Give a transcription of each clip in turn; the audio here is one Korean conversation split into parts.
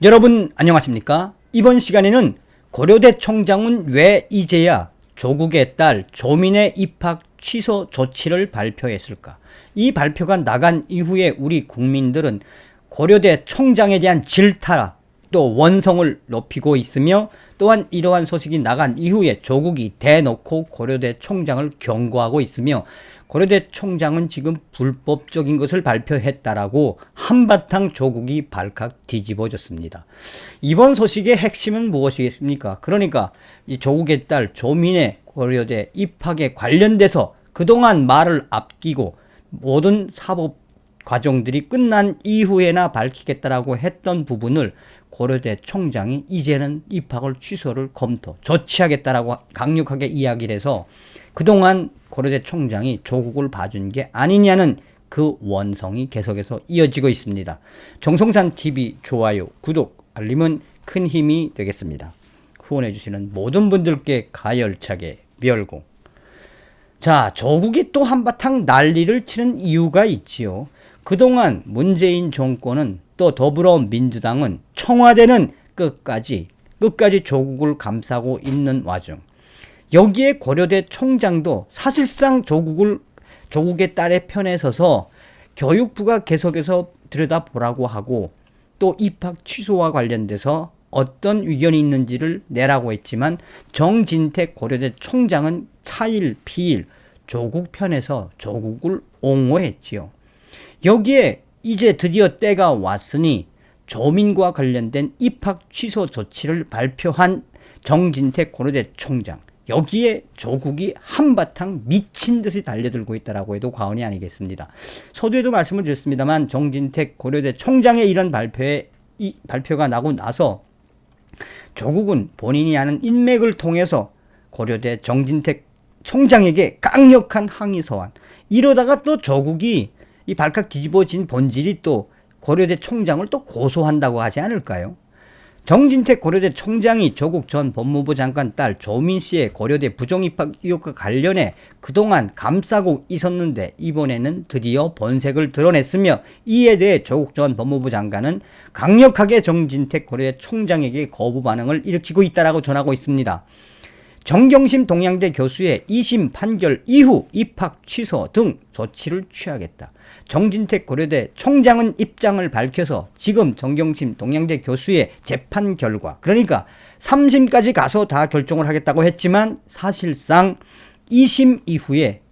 여러분 안녕하십니까? 이번 시간에는 고려대 총장은 왜 이제야 조국의 딸 조민의 입학 취소 조치를 발표했을까? 이 발표가 나간 이후에 우리 국민들은 고려대 총장에 대한 질타 또 원성을 높이고 있으며, 또한 이러한 소식이 나간 이후에 조국이 대놓고 고려대 총장을 경고하고 있으며, 고려대 총장은 지금 불법적인 것을 발표했다라고 한바탕 조국이 발칵 뒤집어졌습니다. 이번 소식의 핵심은 무엇이겠습니까? 그러니까 이 조국의 딸 조민의 고려대 입학에 관련돼서 그동안 말을 아끼고 모든 사법 과정들이 끝난 이후에나 밝히겠다라고 했던 부분을 고려대 총장이 이제는 입학을 취소를 검토, 조치하겠다라고 강력하게 이야기를 해서 그동안 고려대 총장이 조국을 봐준 게 아니냐는 그 원성이 계속해서 이어지고 있습니다. 정성산TV 좋아요, 구독, 알림은 큰 힘이 되겠습니다. 후원해주시는 모든 분들께 가열차게 멸공. 자, 조국이 또 한바탕 난리를 치는 이유가 있지요. 그동안 문재인 정권은 또 더불어민주당은 청와대는 끝까지 조국을 감싸고 있는 와중, 여기에 고려대 총장도 사실상 조국의 딸의 편에 서서 교육부가 계속해서 들여다보라고 하고 또 입학 취소와 관련돼서 어떤 의견이 있는지를 내라고 했지만, 정진택 고려대 총장은 차일 피일 조국 편에서 조국을 옹호했지요. 여기에 이제 드디어 때가 왔으니 조민과 관련된 입학 취소 조치를 발표한 정진택 고려대 총장, 여기에 조국이 한바탕 미친 듯이 달려들고 있다라고 해도 과언이 아니겠습니다. 서두에도 말씀을 드렸습니다만, 정진택 고려대 총장의 이런 발표가 나고 나서 조국은 본인이 아는 인맥을 통해서 고려대 정진택 총장에게 강력한 항의 서한, 이러다가 또 조국이 이 발칵 뒤집어진 본질이 또 고려대 총장을 또 고소한다고 하지 않을까요? 정진택 고려대 총장이 조국 전 법무부 장관 딸 조민 씨의 고려대 부정입학 의혹과 관련해 그동안 감싸고 있었는데, 이번에는 드디어 본색을 드러냈으며, 이에 대해 조국 전 법무부 장관은 강력하게 정진택 고려대 총장에게 거부 반응을 일으키고 있다라고 전하고 있습니다. 정경심 동양대 교수의 2심 판결 이후 입학 취소 등 조치를 취하겠다. 정진택 고려대 총장은 입장을 밝혀서 지금 정경심 동양대 교수의 재판 결과, 그러니까 3심까지 가서 다 결정을 하겠다고 했지만 사실상 2심 이후에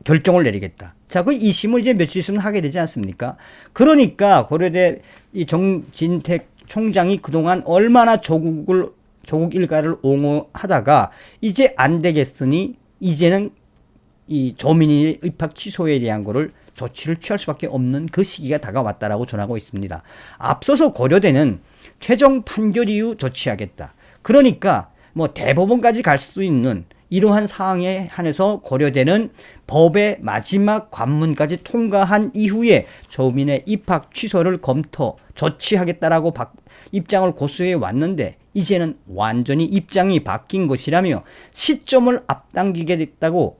결정을 내리겠다. 자, 그 2심을 이제 며칠 있으면 하게 되지 않습니까? 그러니까 고려대 이 정진택 총장이 그동안 얼마나 조국 일가를 옹호하다가 이제 안 되겠으니 이제는 이 조민의 입학 취소에 대한 거를 조치를 취할 수밖에 없는 그 시기가 다가왔다라고 전하고 있습니다. 앞서서 고려대는 최종 판결 이후 조치하겠다. 그러니까 뭐 대법원까지 갈 수도 있는 이러한 사항에 한해서 고려대는 법의 마지막 관문까지 통과한 이후에 조민의 입학 취소를 검토 조치하겠다라고 입장을 고수해 왔는데, 이제는 완전히 입장이 바뀐 것이라며 시점을 앞당기겠다고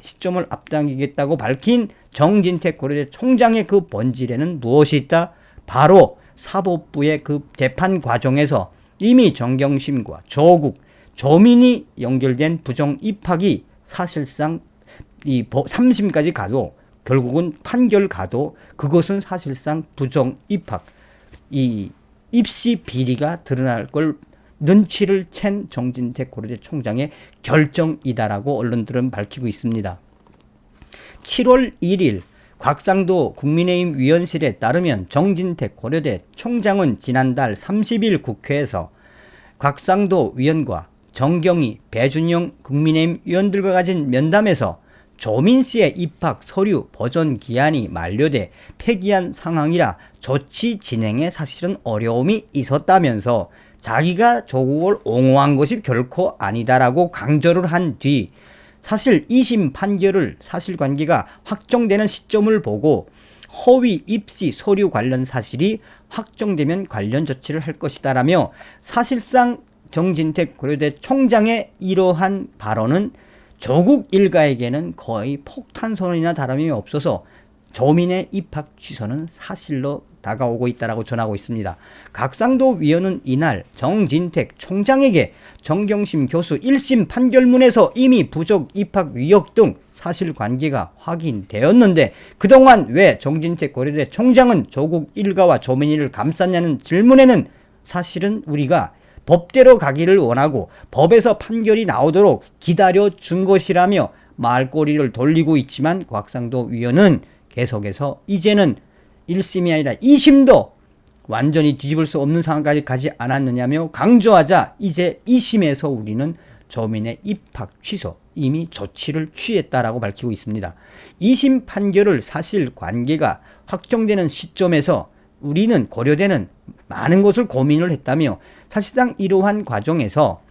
밝힌 정진택 고려대 총장의 그 본질에는 무엇이 있다? 바로 사법부의 그 재판 과정에서 이미 정경심과 조국, 조민이 연결된 부정 입학이 사실상 이 3심까지 가도, 결국은 판결 가도 그것은 사실상 부정 입학, 이 입시 비리가 드러날 걸 눈치를 챈 정진택 고려대 총장의 결정이다라고 언론들은 밝히고 있습니다. 7월 1일 곽상도 국민의힘 위원실에 따르면 정진택 고려대 총장은 지난달 30일 국회에서 곽상도 위원과 정경희, 배준영 국민의힘 위원들과 가진 면담에서 조민 씨의 입학 서류 보전 기한이 만료돼 폐기한 상황이라 조치 진행에 사실은 어려움이 있었다면서 자기가 조국을 옹호한 것이 결코 아니다라고 강조를 한 뒤, 사실 2심 판결을 사실관계가 확정되는 시점을 보고 허위 입시 서류 관련 사실이 확정되면 관련 조치를 할 것이다라며, 사실상 정진택 고려대 총장의 이러한 발언은 조국 일가에게는 거의 폭탄 선언이나 다름이 없어서 조민의 입학 취소는 사실로 다가오고 있다라고 전하고 있습니다. 각상도 위원은 이날 정진택 총장에게 정경심 교수 1심 판결문에서 이미 부족 입학 위역 등 사실관계가 확인되었는데 그동안 왜 정진택 고려대 총장은 조국 일가와 조민희를 감쌌냐는 질문에는 사실은 우리가 법대로 가기를 원하고 법에서 판결이 나오도록 기다려 준 것이라며 말꼬리를 돌리고 있지만 곽상도 위원은 계속해서 이제는 1심이 아니라 2심도 완전히 뒤집을 수 없는 상황까지 가지 않았느냐며 강조하자 이제 2심에서 우리는 조민의 입학 취소 이미 조치를 취했다라고 밝히고 있습니다. 2심 판결을 사실관계가 확정되는 시점에서 우리는 고려대는 많은 것을 고민을 했다며 사실상 이러한 과정에서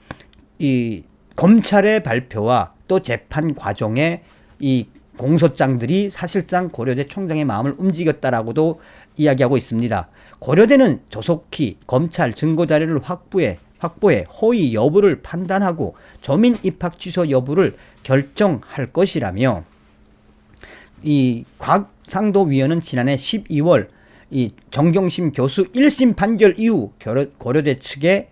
이 검찰의 발표와 또 재판 과정에 이 공소장들이 사실상 고려대 총장의 마음을 움직였다라고도 이야기하고 있습니다. 고려대는 조속히 검찰 증거자료를 확보해 허위 여부를 판단하고 조민 입학 취소 여부를 결정할 것이라며 이 곽상도 위원은 지난해 12월 이 정경심 교수 1심 판결 이후 고려대 측에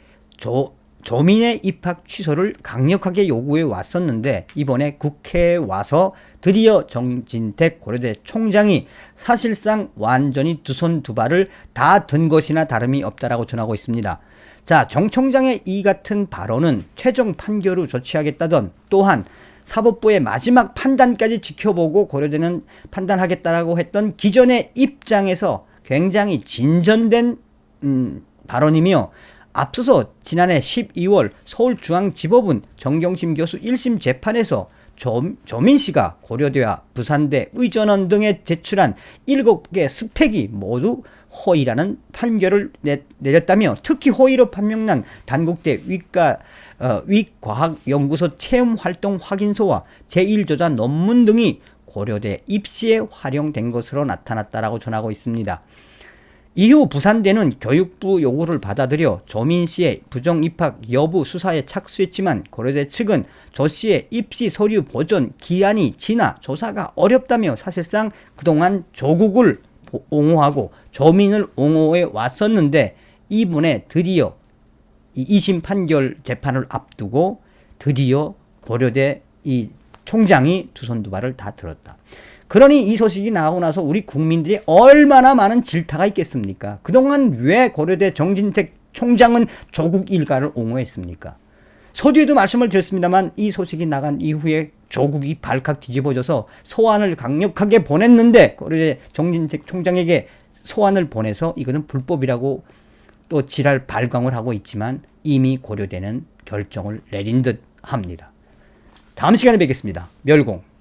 조민의 입학 취소를 강력하게 요구해 왔었는데 이번에 국회에 와서 드디어 정진택 고려대 총장이 사실상 완전히 두 손 두 발을 다 든 것이나 다름이 없다라고 전하고 있습니다. 자, 정 총장의 이 같은 발언은 최종 판결 후 조치하겠다던 또한 사법부의 마지막 판단까지 지켜보고 고려대는 판단하겠다라고 했던 기존의 입장에서 굉장히 진전된 발언이며 앞서서 지난해 12월 서울중앙지법은 정경심 교수 1심 재판에서 조민 씨가 고려대와 부산대 의전원 등에 제출한 7개 스펙이 모두 허위라는 판결을 내렸다며 특히 허위로 판명난 단국대 위과학연구소 체험활동 확인서와 제1저자 논문 등이 고려대 입시에 활용된 것으로 나타났다라고 전하고 있습니다. 이후 부산대는 교육부 요구를 받아들여 조민 씨의 부정 입학 여부 수사에 착수했지만 고려대 측은 조 씨의 입시 서류 보존 기한이 지나 조사가 어렵다며 사실상 그동안 조국을 옹호하고 조민을 옹호해 왔었는데 이번에 드디어 2심 판결 재판을 앞두고 드디어 고려대 이 총장이 두 손 두 발을 다 들었다. 그러니 이 소식이 나오고 나서 우리 국민들이 얼마나 많은 질타가 있겠습니까? 그동안 왜 고려대 정진택 총장은 조국 일가를 옹호했습니까? 서두에도 말씀을 드렸습니다만 이 소식이 나간 이후에 조국이 발칵 뒤집어져서 소환을 강력하게 보냈는데 고려대 정진택 총장에게 소환을 보내서 이거는 불법이라고 또 지랄 발광을 하고 있지만 이미 고려대는 결정을 내린 듯 합니다. 다음 시간에 뵙겠습니다. 멸공.